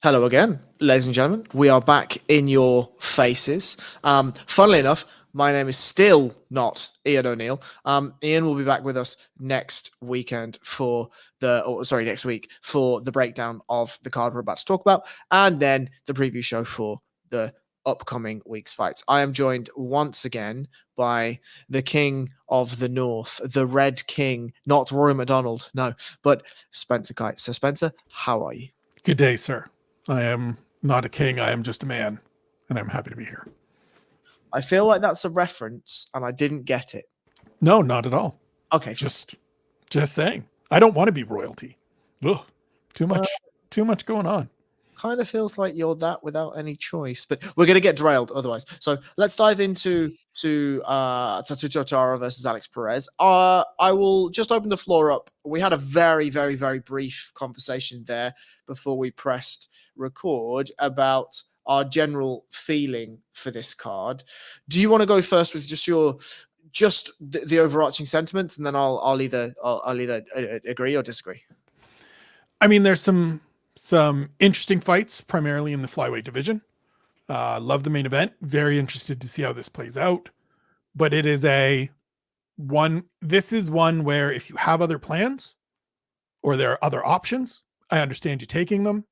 Hello again, ladies and gentlemen. We are back in your faces. Funnily enough, my name is still not Ian O'Neill. Ian will be back with us next weekend next week for the breakdown of the card we're about to talk about, and then the preview show for the upcoming week's fights. I am joined once again by the King of the North, the Red King, not Rory McDonald, no, but Spencer Kite. So, Spencer, how are you? Good day, sir. I am not a king. I am just a man, and I'm happy to be here. I feel like that's a reference, and I didn't get it. No, not at all. Okay, Just saying. I don't want to be royalty. Ugh, too much going on. kind of feels like you're that without any choice, but we're going to get derailed otherwise. So let's dive into Tatsuro Taira versus Alex Perez. I will just open the floor up. We had a very, very, very brief conversation there before we pressed record about our general feeling for this card. Do you want to go first with just the overarching sentiments, and then I'll either agree or disagree? I mean, there's some interesting fights, primarily in the flyweight division. Love the main event. Very interested to see how this plays out. But it is this is one where if you have other plans or there are other options, I understand you taking them.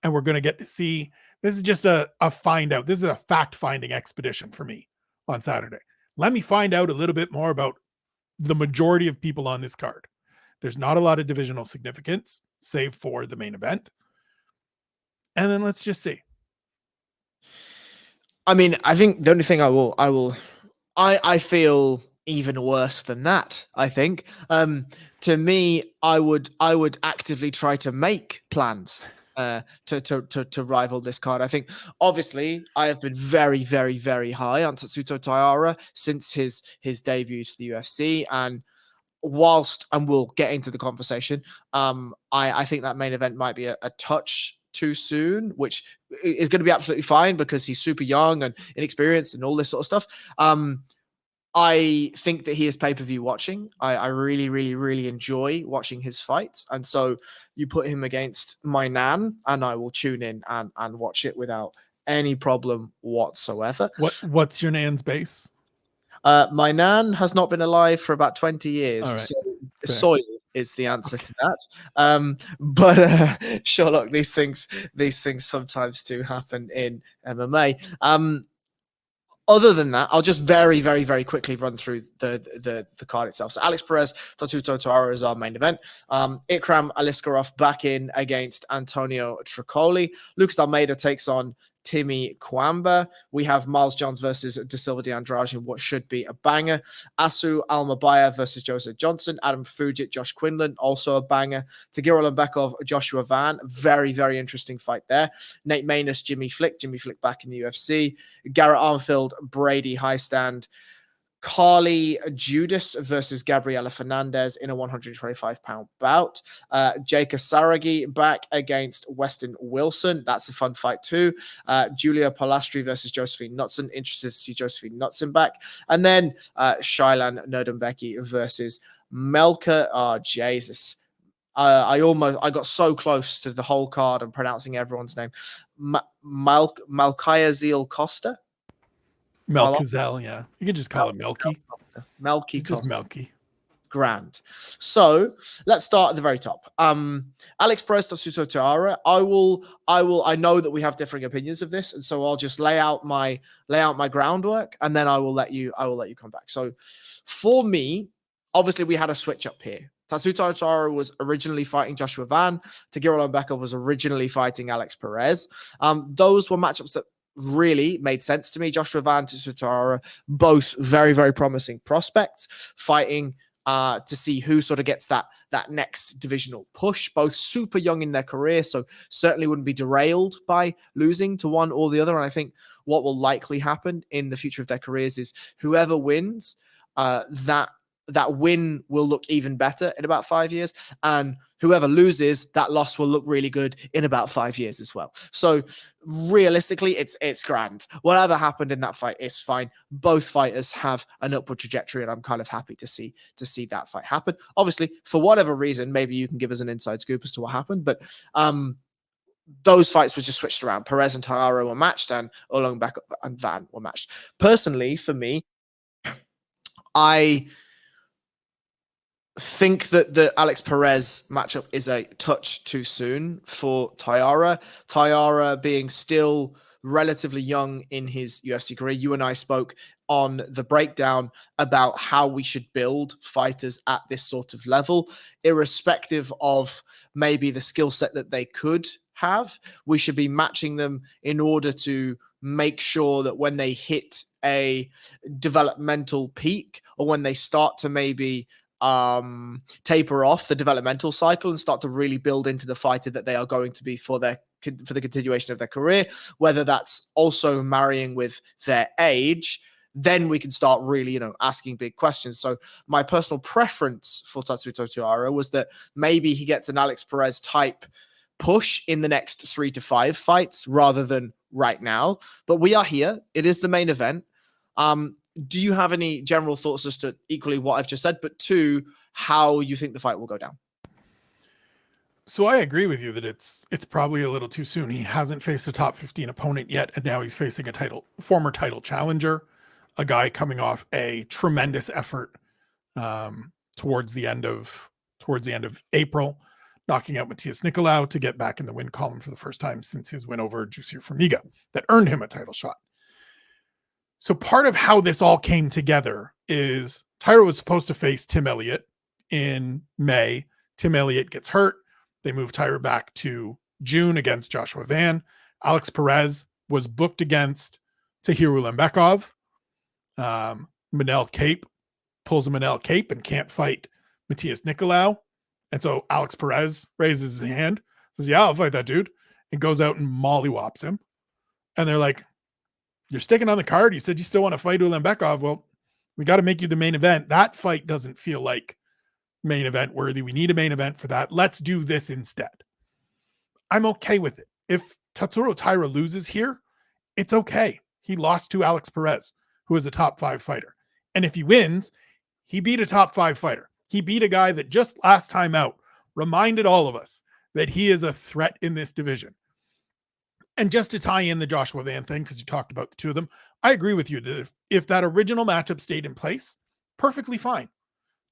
And we're going to get to see, this is just a find out. This is a fact finding expedition for me on Saturday. Let me find out a little bit more about the majority of people on this card. There's not a lot of divisional significance, save for the main event. And then let's just see. I mean, I think the only thing I feel even worse than that. I think, to me, I would actively try to make plans to rival this card. I think, obviously, I have been very, very, very high on Tatsuro Taira since his debut to the UFC, and we'll get into the conversation, I think that main event might be a touch too soon, which is going to be absolutely fine because he's super young and inexperienced and all this sort of stuff. I think that he is pay-per-view watching. I really, really, really enjoy watching his fights. And so you put him against my nan and I will tune in and watch it without any problem whatsoever. What's your nan's base? My nan has not been alive for about 20 years. Right. So Fair. soil is the answer to that. But sure, look, these things sometimes do happen in MMA. Other than that, I'll just very, very, very quickly run through the card itself. So Alex Perez, Tatsuro Taira is our main event. Ikram Aliskerov back in against Antonio Tricoli. Lucas Almeida takes on Timmy Kwamba. We have Miles Johns versus Da Silva de Andrade in what should be a banger. Asu Almabaya versus Joseph Johnson. Adam Fujit, Josh Quinlan, also a banger. Tagiro Lembekov, Joshua Van. Very, very interesting fight there. Nate Maness, Jimmy Flick back in the UFC. Garrett Armfield, Brady Highstand. Carly Judas versus Gabriela Fernandez in a 125-pound bout. Jake Saragi back against Weston Wilson. That's a fun fight too. Julia Palastri versus Josephine Knutson. Interested to see Josephine Knutson back. And then Shailan Nurdenbecki versus Melka. Oh, Jesus. I got so close to the whole card and pronouncing everyone's name. Malkayazil Costa. Melkazel, yeah. You could just call it Melky. Melky Just Melky. Grand. So let's start at the very top. Alex Perez, Tatsuro Taira. I know that we have differing opinions of this, and so I'll just lay out my groundwork, and then I will let you come back. So for me, obviously we had a switch up here. Tatsuro Taira was originally fighting Joshua Van. Tagiro Lembekov was originally fighting Alex Perez. Those were matchups that really made sense to me. Joshua Van, Tatsuro Taira, both very, very promising prospects, fighting to see who sort of gets that next divisional push. Both super young in their career, so certainly wouldn't be derailed by losing to one or the other. And I think what will likely happen in the future of their careers is whoever wins, that win will look even better in about 5 years. And whoever loses, that loss will look really good in about 5 years as well. So realistically, it's grand. Whatever happened in that fight is fine. Both fighters have an upward trajectory, and I'm kind of happy to see that fight happen. Obviously, for whatever reason, maybe you can give us an inside scoop as to what happened, but those fights were just switched around. Perez and Taira were matched, and Ulanbek and Van were matched. Personally, for me, I think that the Alex Perez matchup is a touch too soon for Taira. Taira being still relatively young in his UFC career. You and I spoke on the breakdown about how we should build fighters at this sort of level, irrespective of maybe the skill set that they could have. We should be matching them in order to make sure that when they hit a developmental peak, or when they start to maybe taper off the developmental cycle and start to really build into the fighter that they are going to be for the continuation of their career, whether that's also marrying with their age, then we can start really, asking big questions. So my personal preference for Tatsuro Taira was that maybe he gets an Alex Perez type push in the next 3 to 5 fights rather than right now. But we are here. It is the main event. Do you have any general thoughts as to equally what I've just said, but two, how you think the fight will go down? So I agree with you that it's probably a little too soon. He hasn't faced a top 15 opponent yet, and now he's facing a former title challenger, a guy coming off a tremendous effort towards the end of April, knocking out Matheus Nicolau to get back in the win column for the first time since his win over Jussier Formiga that earned him a title shot. So part of how this all came together is Taira was supposed to face Tim Elliott in May. Tim Elliott gets hurt. They move Taira back to June against Joshua Van. Alex Perez was booked against Tahiru Lembekov. Manel Cape pulls a Manel Cape and can't fight Matheus Nicolau. And so Alex Perez raises his hand, says, yeah, I'll fight that dude, and goes out and mollywops him. And they're like, you're sticking on the card. You said you still want to fight Ulanbekov. Well, we got to make you the main event. That fight doesn't feel like main event worthy. We need a main event for that. Let's do this instead. I'm okay with it. If Tatsuro Taira loses here, it's okay. He lost to Alex Perez, who is a top 5 fighter. And if he wins, he beat a top 5 fighter. He beat a guy that just last time out reminded all of us that he is a threat in this division. And just to tie in the Joshua Van thing, because you talked about the two of them, I agree with you that if that original matchup stayed in place, perfectly fine.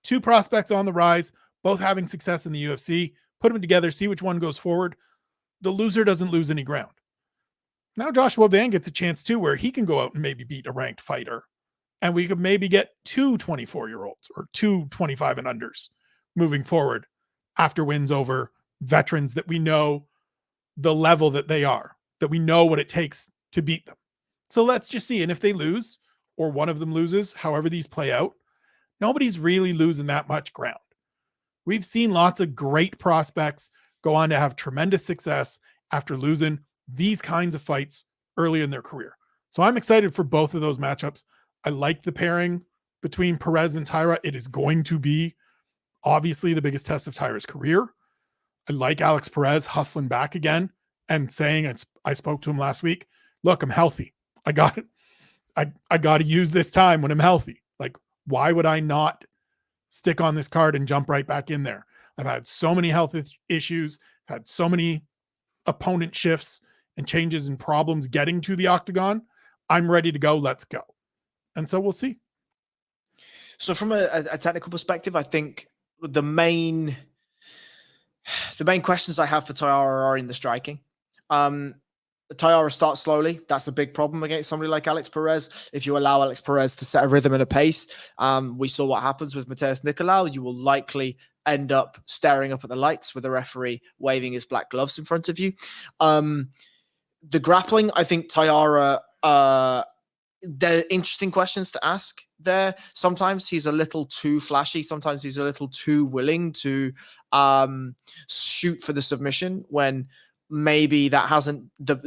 2 prospects on the rise, both having success in the UFC, put them together, see which one goes forward. The loser doesn't lose any ground. Now Joshua Van gets a chance too, where he can go out and maybe beat a ranked fighter. And we could maybe get 2 24-year-olds or 2 25 and unders moving forward after wins over veterans that we know the level that they are, that we know what it takes to beat them. So let's just see. And if they lose, or one of them loses, however these play out, nobody's really losing that much ground. We've seen lots of great prospects go on to have tremendous success after losing these kinds of fights early in their career. So I'm excited for both of those matchups. I like the pairing between Perez and Taira. It is going to be obviously the biggest test of Taira's career. I like Alex Perez hustling back again and saying, I spoke to him last week, look, I'm healthy. I got it. I got to use this time when I'm healthy. Like, why would I not stick on this card and jump right back in there? I've had so many health issues, had so many opponent shifts and changes and problems getting to the octagon. I'm ready to go. Let's go. And so we'll see. So from a technical perspective, I think the main questions I have for Taira are in the striking. Taira starts slowly. That's a big problem against somebody like Alex Perez. If you allow Alex Perez to set a rhythm and a pace, we saw what happens with Matheus Nicolau. You will likely end up staring up at the lights with the referee waving his black gloves in front of you. The grappling, I think Taira, there are interesting questions to ask there. Sometimes he's a little too flashy. Sometimes he's a little too willing to shoot for the submission when maybe that hasn't the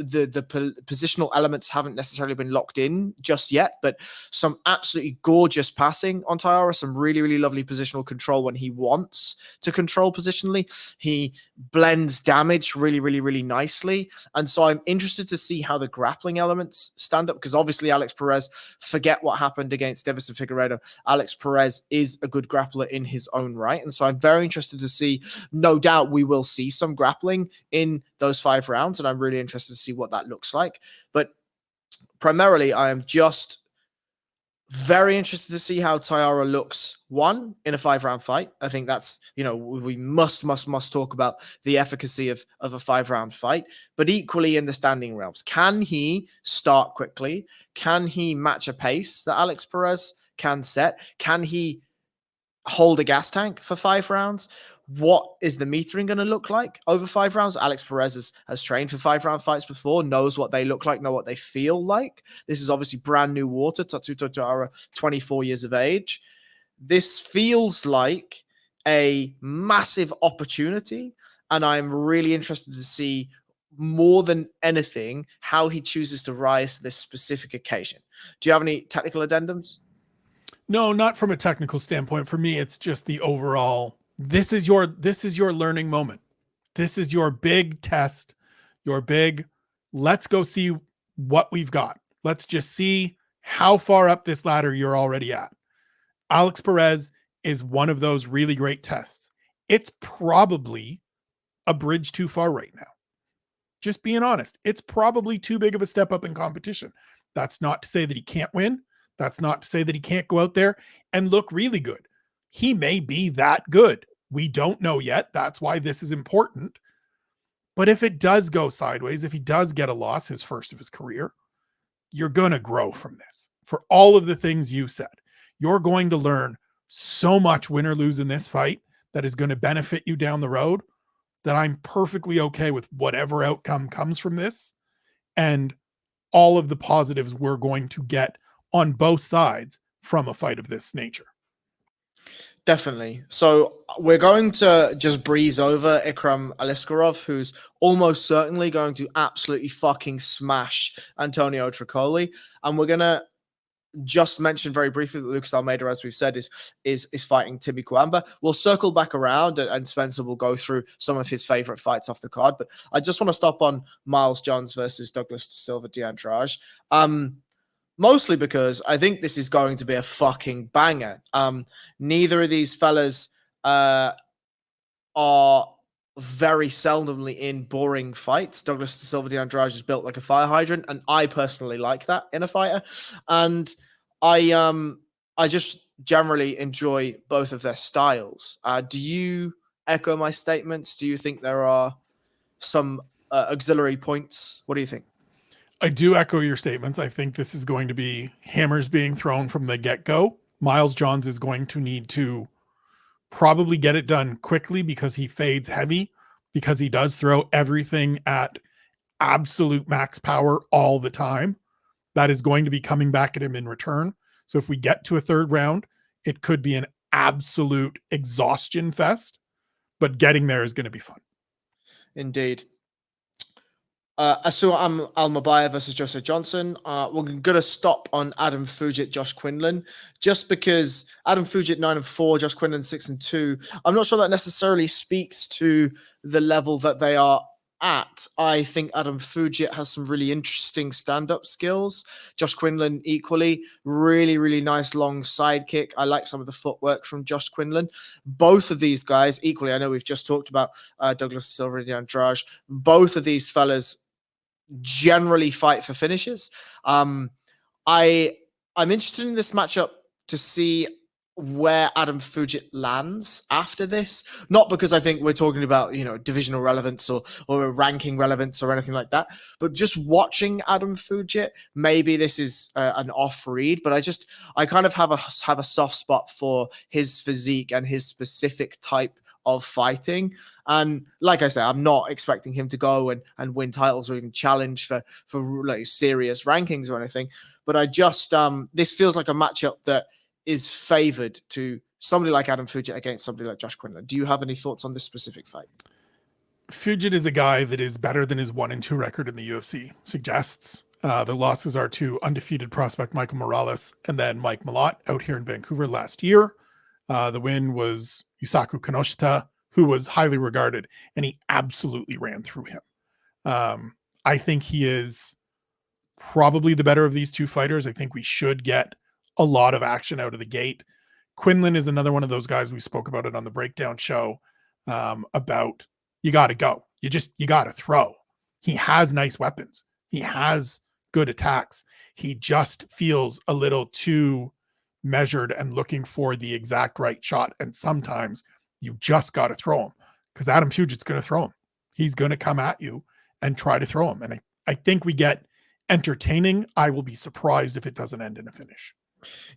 positional elements haven't necessarily been locked in just yet. But some absolutely gorgeous passing on Taira, some really, really lovely positional control when he wants to control positionally. He blends damage really, really, really nicely. And so I'm interested to see how the grappling elements stand up, because obviously Alex Perez, forget what happened against Davison Figueiredo. Alex Perez is a good grappler in his own right. And so I'm very interested to see, no doubt we will see some grappling in those those 5 rounds, and I'm really interested to see what that looks like. But primarily, I am just very interested to see how Taira looks, one, in a 5-round fight. I think that's, we must talk about the efficacy of a 5-round fight, but equally in the standing realms. Can he start quickly? Can he match a pace that Alex Perez can set? Can he hold a gas tank for 5 rounds? What is the metering going to look like over 5 rounds? Alex Perez has trained for 5-round fights before, knows what they look like, know what they feel like. This is obviously brand new water. Tatsuro Taira, 24 years of age. This feels like a massive opportunity, and I'm really interested to see, more than anything, how he chooses to rise to this specific occasion. Do you have any technical addendums? No, not from a technical standpoint. For me, it's just the overall, this is your learning moment. This is your big test, your big, let's go see what we've got. Let's just see how far up this ladder you're already at. Alex Perez is one of those really great tests. It's probably a bridge too far right now. Just being honest, it's probably too big of a step up in competition. That's not to say that he can't win. That's not to say that he can't go out there and look really good. He may be that good. We don't know yet. That's why this is important. But if it does go sideways, if he does get a loss, his first of his career, you're going to grow from this. For all of the things you said, you're going to learn so much, win or lose in this fight, that is going to benefit you down the road, that I'm perfectly okay with whatever outcome comes from this, and all of the positives we're going to get on both sides from a fight of this nature. Definitely. So we're going to just breeze over Ikram Aliskerov, who's almost certainly going to absolutely fucking smash Antonio Tricoli. And we're going to just mention very briefly that Lucas Almeida, as we've said, is fighting Timmy Kwamba. We'll circle back around, and Spencer will go through some of his favorite fights off the card. But I just want to stop on Miles Johns versus Douglas Silva de Andrade. Mostly because I think this is going to be a fucking banger. Neither of these fellas are very seldomly in boring fights. Douglas Silva de Andrade is built like a fire hydrant, and I personally like that in a fighter. And I just generally enjoy both of their styles. Do you echo my statements? Do you think there are some auxiliary points? What do you think? I do echo your statements. I think this is going to be hammers being thrown from the get-go. Miles Johns is going to need to probably get it done quickly, because he fades heavy, because he does throw everything at absolute max power all the time. That is going to be coming back at him in return. So if we get to a 3rd round, it could be an absolute exhaustion fest, but getting there is going to be fun. Indeed. Asua Al-Mabaya versus Joseph Johnson. We're going to stop on Adam Fugit, Josh Quinlan, just because Adam Fugit 9-4, Josh Quinlan 6-2. I'm not sure that necessarily speaks to the level that they are at. I think Adam Fugit has some really interesting stand-up skills. Josh Quinlan equally, really, really nice long side kick. I like some of the footwork from Josh Quinlan. Both of these guys equally, I know we've just talked about Douglas Silva de Andrade. Both of these fellas generally fight for finishes. I'm interested in this matchup to see where Adam Fugit lands after this. Not because I think we're talking about, divisional relevance or ranking relevance or anything like that, but just watching Adam Fugit, maybe this is an off read, but I kind of have a soft spot for his physique and his specific type of fighting. And like I said, I'm not expecting him to go and win titles or even challenge for like serious rankings or anything. But I just this feels like a matchup that is favored to somebody like Adam Fugit against somebody like Josh Quinlan. Do you have any thoughts on this specific fight? Fugit is a guy that is better than his 1-2 record in the UFC suggests. The losses are to undefeated prospect Michael Morales and then Mike Malott out here in Vancouver last year. The win was Yusaku Kinoshita, who was highly regarded, and he absolutely ran through him. I think he is probably the better of these two fighters. I think we should get a lot of action out of the gate. Quinlan is another one of those guys, we spoke about it on the breakdown show, about you got to go. You got to throw. He has nice weapons. He has good attacks. He just feels a little too measured and looking for the exact right shot. And sometimes you just got to throw him because Adam Puget's going to throw him. He's going to come at you and try to throw him. And I think we get entertaining. I will be surprised if it doesn't end in a finish.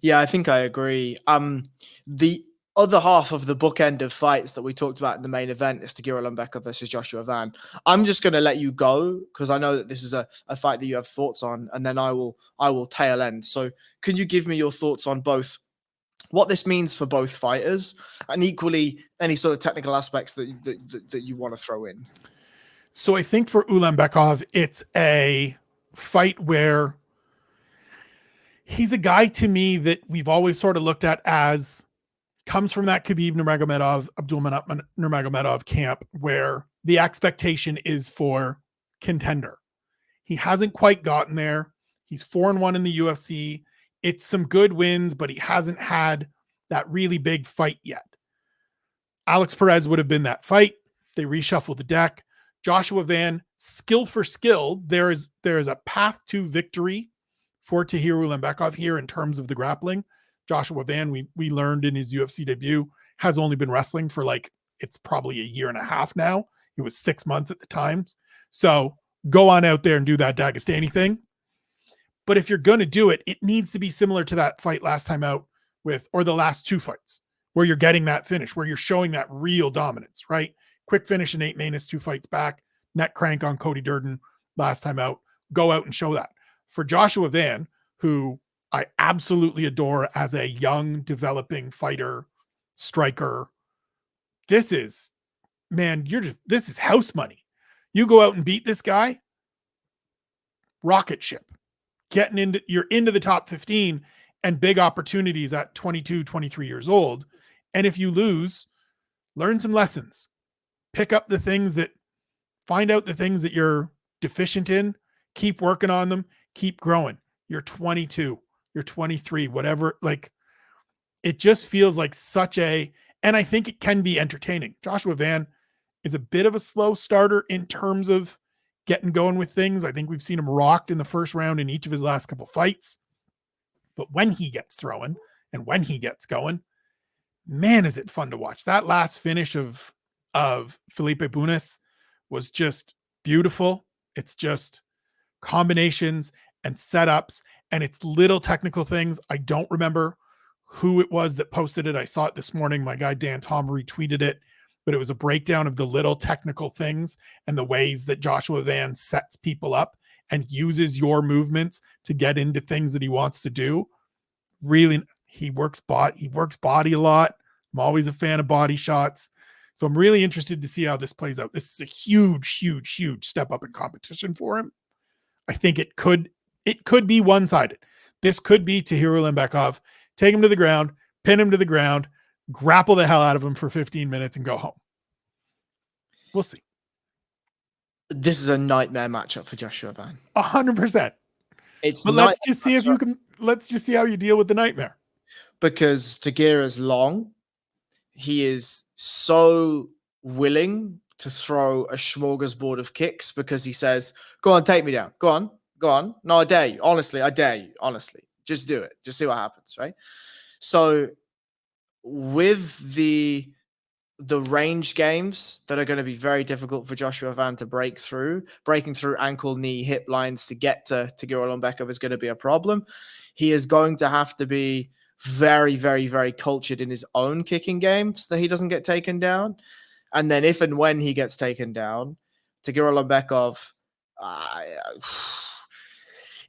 Yeah, I think I agree. The other half of the bookend of fights that we talked about in the main event is Tatsuro Taira versus Joshua Van. I'm just going to let you go because I know that this is a fight that you have thoughts on, and then I will tail end. So can you give me your thoughts on both what this means for both fighters and equally any sort of technical aspects that you want to throw in? So I think for Ulanbekov, it's a fight where he's a guy to me that we've always sort of looked at as comes from that Khabib Nurmagomedov, Abdulmanap Nurmagomedov camp where the expectation is for contender. He hasn't quite gotten there. He's 4-1 in the UFC. It's some good wins, but he hasn't had that really big fight yet. Alex Perez would have been that fight. They reshuffled the deck. Joshua Van, skill for skill, there is a path to victory for Tatsuro Ulanbekov here in terms of the grappling. Joshua Van, we learned in his UFC debut, has only been wrestling for it's probably a year and a half now. It was 6 months at the time. So go on out there and do that Dagestani thing. But if you're going to do it, it needs to be similar to that fight last time out or the last two fights where you're getting that finish, where you're showing that real dominance, right? Quick finish in 8 Manus, 2 fights back, neck crank on Cody Durden last time out. Go out and show that. For Joshua Van, who I absolutely adore as a young, developing fighter, striker, this is house money. You go out and beat this guy, rocket ship. You're into the top 15 and big opportunities at 22, 23 years old. And if you lose, learn some lessons. Pick up find out the things that you're deficient in, keep working on them, keep growing. You're 22, you're 23, whatever. It just feels like and I think it can be entertaining. Joshua Van is a bit of a slow starter in terms of getting going with things. I think we've seen him rocked in the first round in each of his last couple fights. But when he gets throwing and when he gets going, man, is it fun to watch. That last finish of Felipe Bunes was just beautiful. It's just combinations and setups, and it's little technical things. I don't remember who it was that posted it. I saw it this morning. My guy Dan Tom retweeted it, but it was a breakdown of the little technical things and the ways that Joshua Van sets people up and uses your movements to get into things that he wants to do. Really, he works body a lot. I'm always a fan of body shots. So I'm really interested to see how this plays out. This is a huge, huge, huge step up in competition for him. I think it could be one-sided. This could be Tatsuro Ulanbekov, take him to the ground, pin him to the ground, grapple the hell out of him for 15 minutes and go home. We'll see. This is a nightmare matchup for Joshua Van. 100%. Let's just see how you deal with the nightmare. Because Tagira's long. He is so willing to throw a smorgasbord of kicks because he says, go on, take me down. Go on. No, I dare you. Honestly, I dare you. Honestly, just do it. Just see what happens, right? So with the range games that are going to be very difficult for Joshua Van to breaking through ankle, knee, hip lines to get to Tatsuro Ulanbekov is going to be a problem. He is going to have to be very, very, very cultured in his own kicking game so that he doesn't get taken down. And then if and when he gets taken down, Tatsuro Ulanbekov,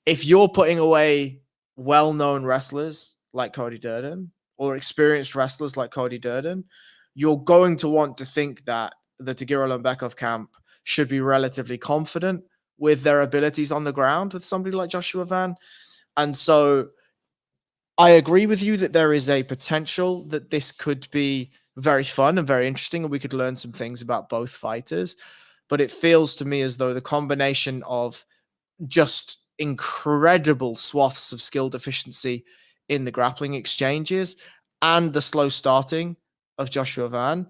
if you're putting away well-known wrestlers like Cody Durden or experienced wrestlers like Cody Durden, you're going to want to think that the Tatsuro Ulanbekov camp should be relatively confident with their abilities on the ground with somebody like Joshua Van. And so I agree with you that there is a potential that this could be very fun and very interesting, and we could learn some things about both fighters. But it feels to me as though the combination of just incredible swaths of skill deficiency in the grappling exchanges and the slow starting of Joshua Van,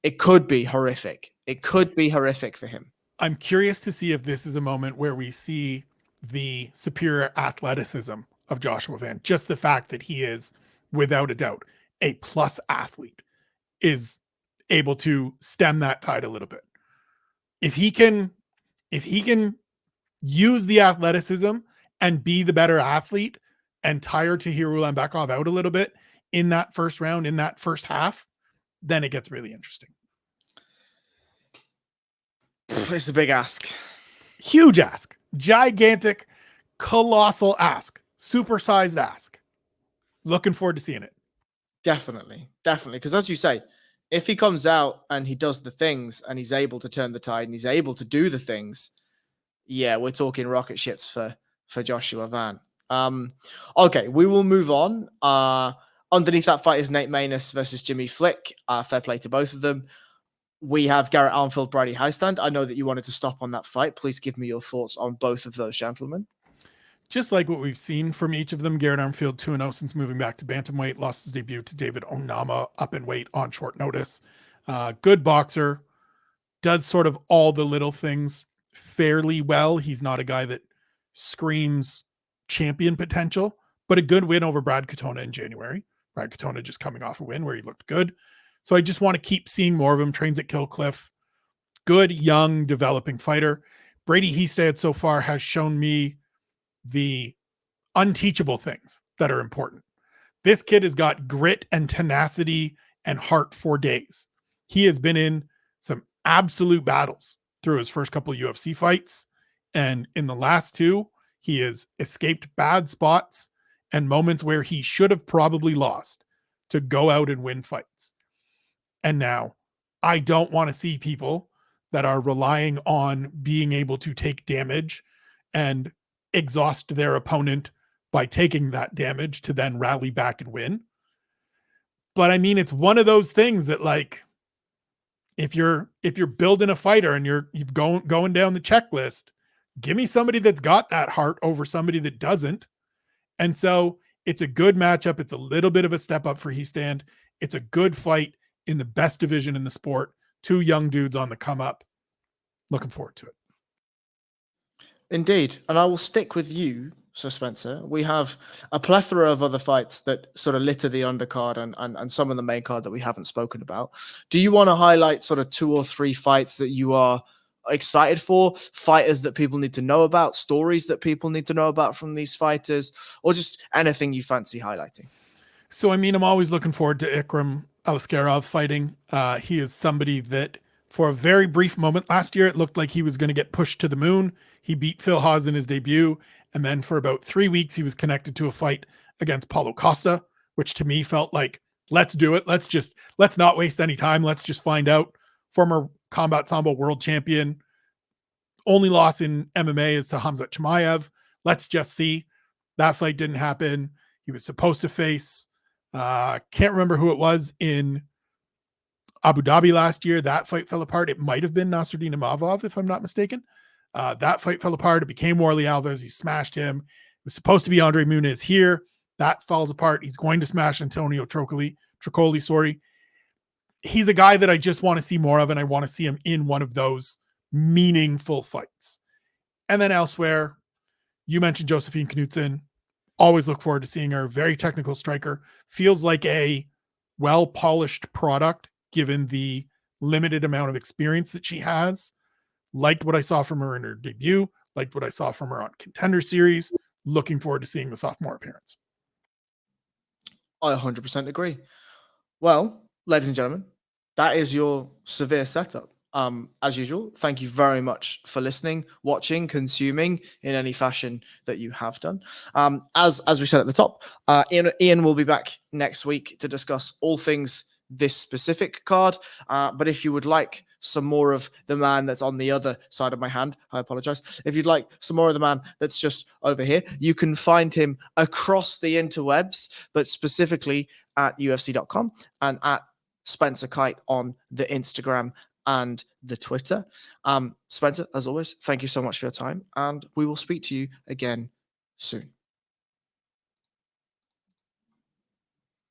it could be horrific. It could be horrific for him. I'm curious to see if this is a moment where we see the superior athleticism of Joshua Van. Just the fact that he is, without a doubt, a plus athlete is able to stem that tide a little bit. If he can use the athleticism and be the better athlete and tire Tahiru Lambekov out a little bit in that first round, in that first half, then it gets really interesting. It's a big ask. Huge ask. Gigantic, colossal ask. Supersized ask. Looking forward to seeing it. Definitely. Because as you say, if he comes out and he does the things and he's able to turn the tide and he's able to do the things, yeah, we're talking rocket ships for Joshua Van. Okay, we will move on. Underneath that fight is Nate Maness versus Jimmy Flick. Fair play to both of them. We have Garrett Armfield, Brady Highstand. I know that you wanted to stop on that fight. Please give me your thoughts on both of those gentlemen. Just like what we've seen from each of them, Garrett Armfield 2-0 since moving back to bantamweight, lost his debut to David Onama up in weight on short notice. Good boxer, does sort of all the little things fairly well. He's not a guy that screams champion potential, but a good win over Brad Katona in January. Brad Katona just coming off a win where he looked good. So I just want to keep seeing more of him. Trains at Killcliff. Good, young, developing fighter. Brady Histad so far has shown me the unteachable things that are important. This kid has got grit and tenacity and heart for days. He has been in some absolute battles through his first couple of UFC fights. And in the last two, he has escaped bad spots and moments where he should have probably lost to go out and win fights. And now I don't want to see people that are relying on being able to take damage and exhaust their opponent by taking that damage to then rally back and win. But I mean, it's one of those things that, like, if you're building a fighter and you're going down the checklist, give me somebody that's got that heart over somebody that doesn't. And so it's a good matchup. It's a little bit of a step up for Histad. It's a good fight in the best division in the sport. Two young dudes on the come up. Looking forward to it. Indeed. And I will stick with you, Sir Spencer. We have a plethora of other fights that sort of litter the undercard and some of the main card that we haven't spoken about. Do you want to highlight sort of 2 or 3 fights that you are excited for, fighters that people need to know about, stories that people need to know about from these fighters, or just anything you fancy highlighting? So, I mean, I'm always looking forward to Ikram Aliskerov fighting. He is somebody that for a very brief moment last year, it looked like he was going to get pushed to the moon. He beat Phil Haas in his debut. And then for about 3 weeks, he was connected to a fight against Paulo Costa, which to me felt like, let's do it. Let's not waste any time. Let's just find out. Former Combat Sambo world champion. Only loss in MMA is to Hamzat Chimaev. Let's just see. That fight didn't happen. He was supposed to face, can't remember who it was in Abu Dhabi last year. That fight fell apart. It might have been Nasruddin Imavov, if I'm not mistaken. That fight fell apart. It became Warley Alves. He smashed him. It was supposed to be Andre Muniz here. That falls apart. He's going to smash Antonio Tricoli, sorry. He's a guy that I just want to see more of, and I want to see him in one of those meaningful fights. And then elsewhere, you mentioned Josephine Knudsen. Always look forward to seeing her. Very technical striker. Feels like a well-polished product given the limited amount of experience that she has. Liked what I saw from her in her debut. Liked what I saw from her on Contender Series. Looking forward to seeing the sophomore appearance. I 100% agree. Well, ladies and gentlemen, that is your severe setup. As usual, thank you very much for listening, watching, consuming in any fashion that you have done. As we said at the top, Ian will be back next week to discuss all things this specific card. But if you would like some more of the man that's on the other side of my hand, I apologize. If you'd like some more of the man that's just over here, you can find him across the interwebs, but specifically at UFC.com and at Spencer Kite on the Instagram and the Twitter. Spencer, as always, thank you so much for your time, and we will speak to you again soon.